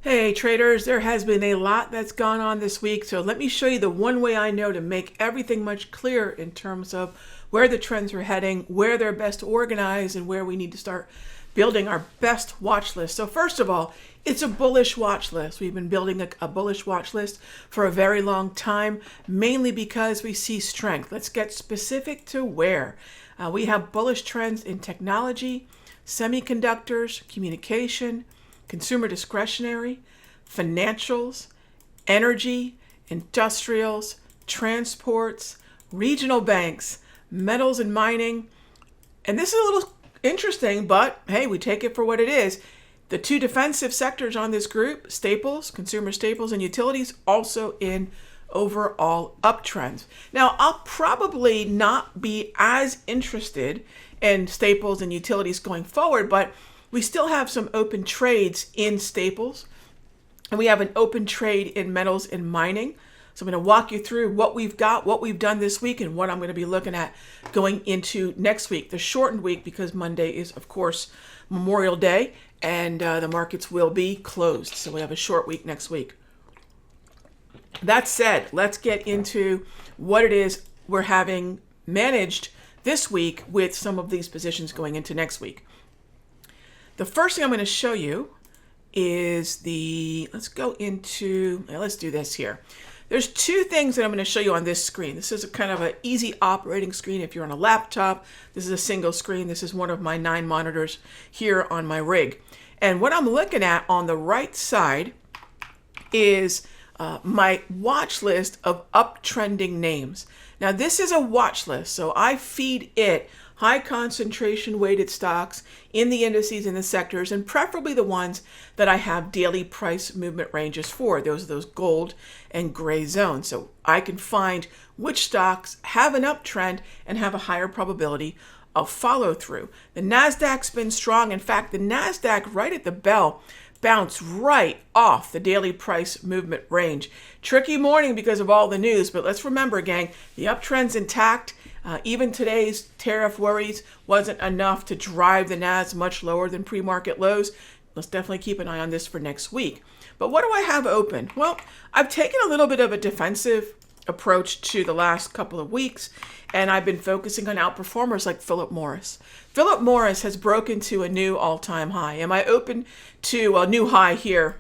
Hey traders, there has been a lot that's gone on this week, so let me show you the one way I know to make everything much clearer in terms of where the trends are heading, where they're best organized, and where we need to start building our best watch list. So first of all, it's a bullish watch list. We've been building a bullish watch list for a very long time, mainly because we see strength. Let's get specific to where. We have bullish trends in technology, semiconductors, communication, consumer discretionary, financials, energy, industrials, transports, regional banks, metals and mining. And this is a little interesting, but hey, we take it for what it is. The two defensive sectors on this group, staples, consumer staples, and utilities, also in overall uptrends. Now, I'll probably not be as interested in staples and utilities going forward, but we still have some open trades in staples, and we have an open trade in metals and mining. So I'm going to walk you through what we've got, what we've done this week, and what I'm going to be looking at going into next week, the shortened week, because Monday is, of course, Memorial Day, and the markets will be closed. So we have a short week next week. That said, let's get into what it is we're having managed this week with some of these positions going into next week. The first thing I'm going to show you is let's do this here. There's two things that I'm going to show you on this screen. This is a kind of an easy operating screen if you're on a laptop. This is a single screen. This is one of my 9 monitors here on my rig. And what I'm looking at on the right side is my watch list of uptrending names. Now this is a watch list, so I feed it high concentration weighted stocks in the indices in the sectors, and preferably the ones that I have daily price movement ranges for. Those are those gold and gray zones. So I can find which stocks have an uptrend and have a higher probability of follow through. The NASDAQ's been strong. In fact, the NASDAQ right at the bell bounced right off the daily price movement range. Tricky morning because of all the news, but let's remember, gang, the uptrend's intact. Even today's tariff worries wasn't enough to drive the NAS much lower than pre-market lows. Let's definitely keep an eye on this for next week. But what do I have open? Well, I've taken a little bit of a defensive approach to the last couple of weeks, and I've been focusing on outperformers like Philip Morris. Philip Morris has broken to a new all-time high. Am I open to a new high here?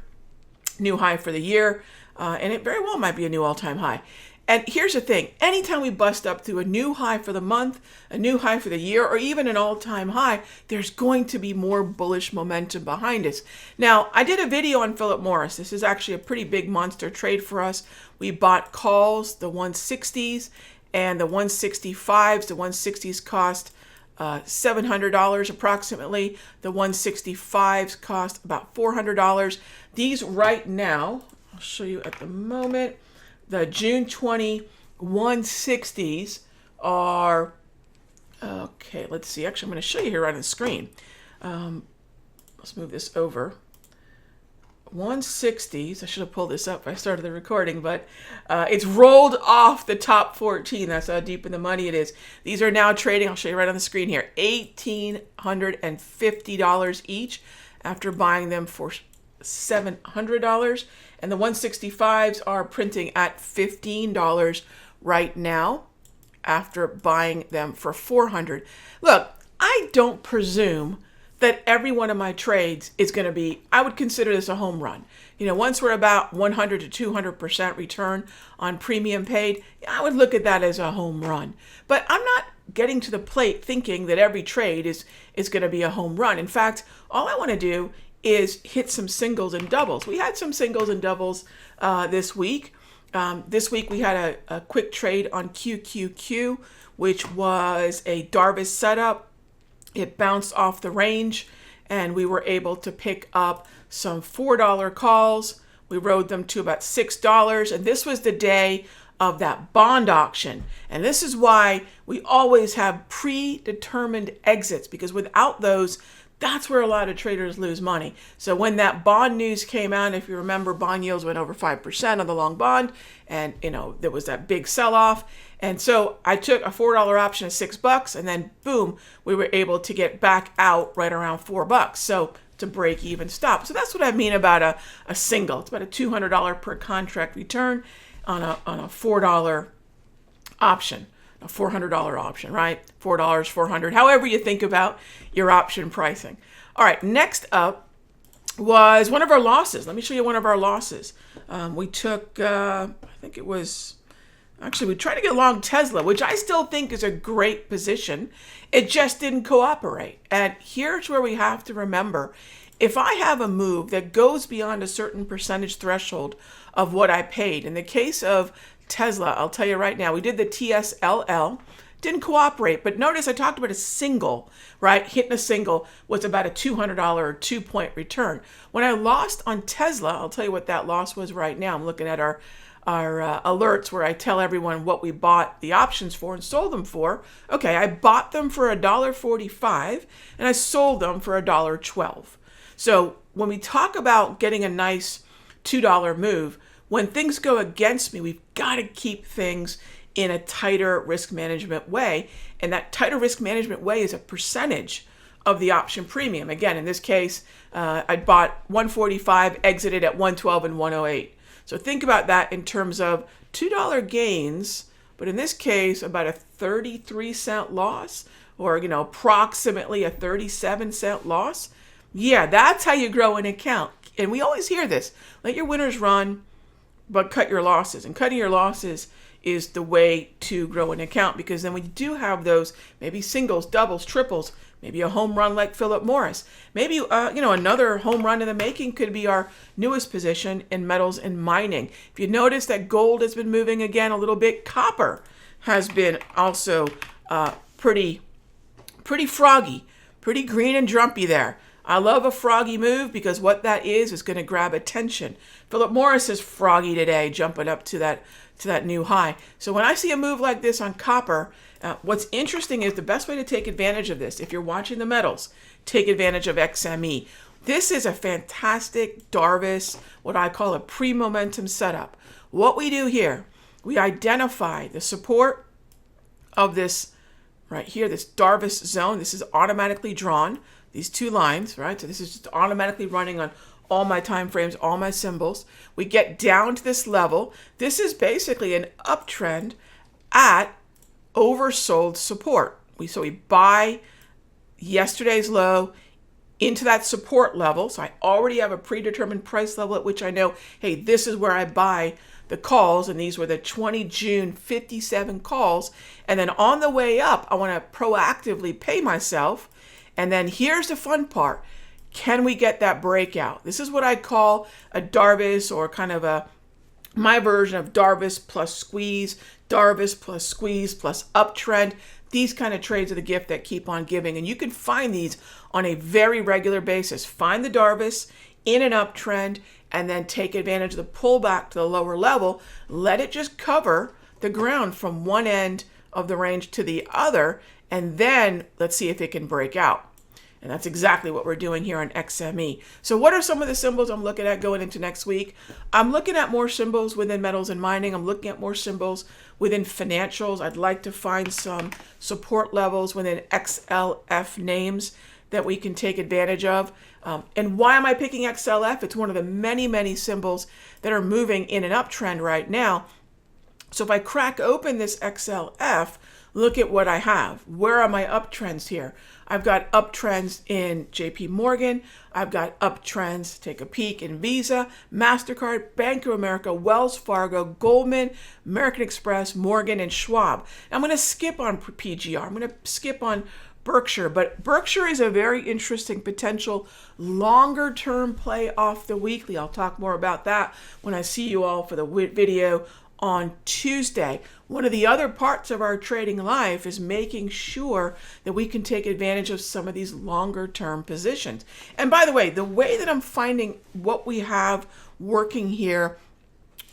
New high for the year, and it very well might be a new all-time high. And here's the thing, anytime we bust up through a new high for the month, a new high for the year, or even an all-time high, there's going to be more bullish momentum behind us. Now, I did a video on Philip Morris. This is actually a pretty big monster trade for us. We bought calls, the 160s and the 165s. The 160s cost $700 approximately. The 165s cost about $400. These right now, I'll show you at the moment, the June 20 160s are, okay, let's see. Actually, I'm going to show you here right on the screen. Let's move this over. 160s, I should have pulled this up if I started the recording, but it's rolled off the top 14. That's how deep in the money it is. These are now trading, I'll show you right on the screen here, $1,850 each after buying them for $700. And the 165s are printing at $15 right now after buying them for $400. Look, I don't presume that every one of my trades is going to be, I would consider this a home run. You know, once we're about 100 to 200% return on premium paid, I would look at that as a home run. But I'm not getting to the plate thinking that every trade is going to be a home run. In fact, all I want to do is hit some singles and doubles. We had some singles and doubles this week. This week we had a quick trade on QQQ, which was a Darvis setup. It bounced off the range, and we were able to pick up some $4 calls. We rode them to about $6, and this was the day of that bond auction. And this is why we always have predetermined exits, because without those, that's where a lot of traders lose money. So when that bond news came out, if you remember, bond yields went over 5% on the long bond, and there was that big sell-off. And so I took a $4 option at $6, and then boom, we were able to get back out right around $4. So to break even stop. So that's what I mean about a single. It's about a $200 per contract return on a $4 option, a $400 option, right? $4, $400, however you think about your option pricing. All right, next up was one of our losses. Let me show you one of our losses. We took, I think it was, actually, we tried to get long Tesla, which I still think is a great position. It just didn't cooperate. And here's where we have to remember, if I have a move that goes beyond a certain percentage threshold of what I paid, in the case of Tesla, I'll tell you right now, we did the TSLL, didn't cooperate. But notice I talked about a single, right? Hitting a single was about a $200 or 2-point return. When I lost on Tesla, I'll tell you what that loss was right now. I'm looking at our alerts where I tell everyone what we bought the options for and sold them for. Okay, I bought them for $1.45 and I sold them for $1.12. So when we talk about getting a nice $2 move, when things go against me, we've got to keep things in a tighter risk management way. And that tighter risk management way is a percentage of the option premium. Again, in this case, I bought 145, exited at 112 and 108. So think about that in terms of $2 gains, but in this case, about a 33-cent loss, or approximately a 37-cent loss. Yeah, that's how you grow an account. And we always hear this: let your winners run, but cut your losses. And cutting your losses is the way to grow an account, because then when you do have those maybe singles, doubles, triples, maybe a home run like Philip Morris, maybe another home run in the making could be our newest position in metals and mining. If you notice that gold has been moving again a little bit, copper has been also pretty froggy, pretty green and drumpy there. I love a froggy move because what that is going to grab attention. Philip Morris is froggy today, jumping up to that new high. So when I see a move like this on copper, what's interesting is the best way to take advantage of this, if you're watching the metals, take advantage of XME. This is a fantastic Darvis, what I call a pre-momentum setup. What we do here, we identify the support of this right here, this Darvis zone. This is automatically drawn, these two lines, right? So this is just automatically running on all my time frames, all my symbols. We get down to this level. This is basically an uptrend at oversold support. So we buy yesterday's low into that support level. So I already have a predetermined price level at which I know, hey, this is where I buy the calls, and these were the 20 June 57 calls. And then on the way up, I want to proactively pay myself. And then here's the fun part. Can we get that breakout? This is what I call a Darvis, or kind of my version of Darvis plus squeeze plus uptrend. These kind of trades are the gift that keep on giving. And you can find these on a very regular basis. Find the Darvis in an uptrend and then take advantage of the pullback to the lower level. Let it just cover the ground from one end of the range to the other. And then let's see if it can break out. And that's exactly what we're doing here on XME. So what are some of the symbols I'm looking at going into next week? I'm looking at more symbols within metals and mining. I'm looking at more symbols within financials. I'd like to find some support levels within XLF names that we can take advantage of. And why am I picking XLF? It's one of the many, many symbols that are moving in an uptrend right now. So if I crack open this XLF, look at what I have. Where are my uptrends here? I've got uptrends in JP Morgan. I've got uptrends, take a peek, in Visa, MasterCard, Bank of America, Wells Fargo, Goldman, American Express, Morgan, and Schwab. I'm going to skip on PGR. I'm going to skip on Berkshire, but Berkshire is a very interesting potential longer term play off the weekly. I'll talk more about that when I see you all for the video on Tuesday. One of the other parts of our trading life is making sure that we can take advantage of some of these longer term positions. And by the way that I'm finding what we have working here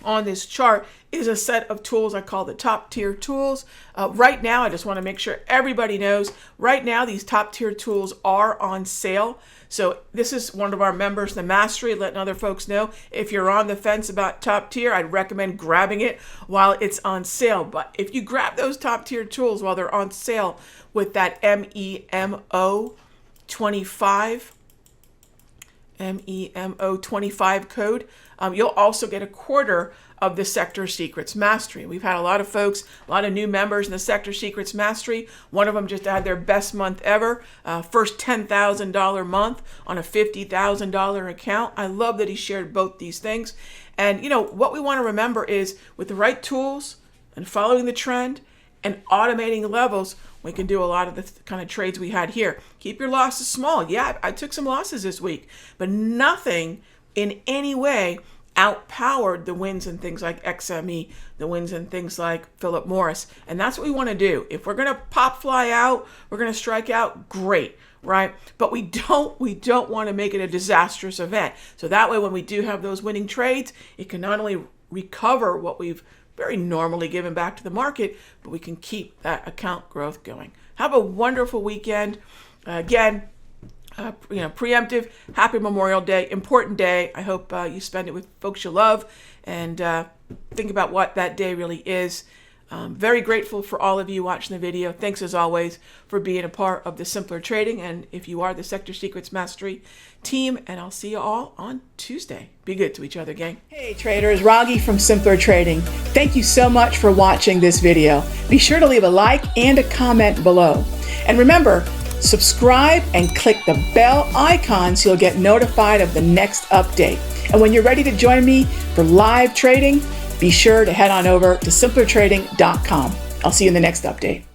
on this chart is a set of tools I call the top tier tools. Right now, I just want to make sure everybody knows, right now these top tier tools are on sale. So this is one of our members, the Mastery, letting other folks know if you're on the fence about top tier, I'd recommend grabbing it while it's on sale. But if you grab those top tier tools while they're on sale with that MEMO 25 MEMO25 code. You'll also get a quarter of the Sector Secrets Mastery. We've had a lot of folks, a lot of new members in the Sector Secrets Mastery. One of them just had their best month ever, first $10,000 month on a $50,000 account. I love that he shared both these things. And you know, what we want to remember is with the right tools and following the trend and automating levels, we can do a lot of the kind of trades we had here. Keep your losses small. Yeah, I took some losses this week, but nothing in any way outpowered the wins in things like XME, the wins in things like Philip Morris. And that's what we want to do. If we're going to pop fly out, we're going to strike out, great, right? But we don't want to make it a disastrous event. So that way, when we do have those winning trades, it can not only recover what we've very normally given back to the market, but we can keep that account growth going. Have a wonderful weekend. Again, preemptive, happy Memorial Day, important day. I hope you spend it with folks you love and think about what that day really is. Very grateful for all of you watching the video. Thanks as always for being a part of the Simpler Trading, and if you are the Sector Secrets Mastery team, and I'll see you all on Tuesday. Be good to each other, gang. Hey traders, Raghee from Simpler Trading. Thank you so much for watching this video. Be sure to leave a like and a comment below. And remember, subscribe and click the bell icon so you'll get notified of the next update. And when you're ready to join me for live trading, be sure to head on over to simplertrading.com. I'll see you in the next update.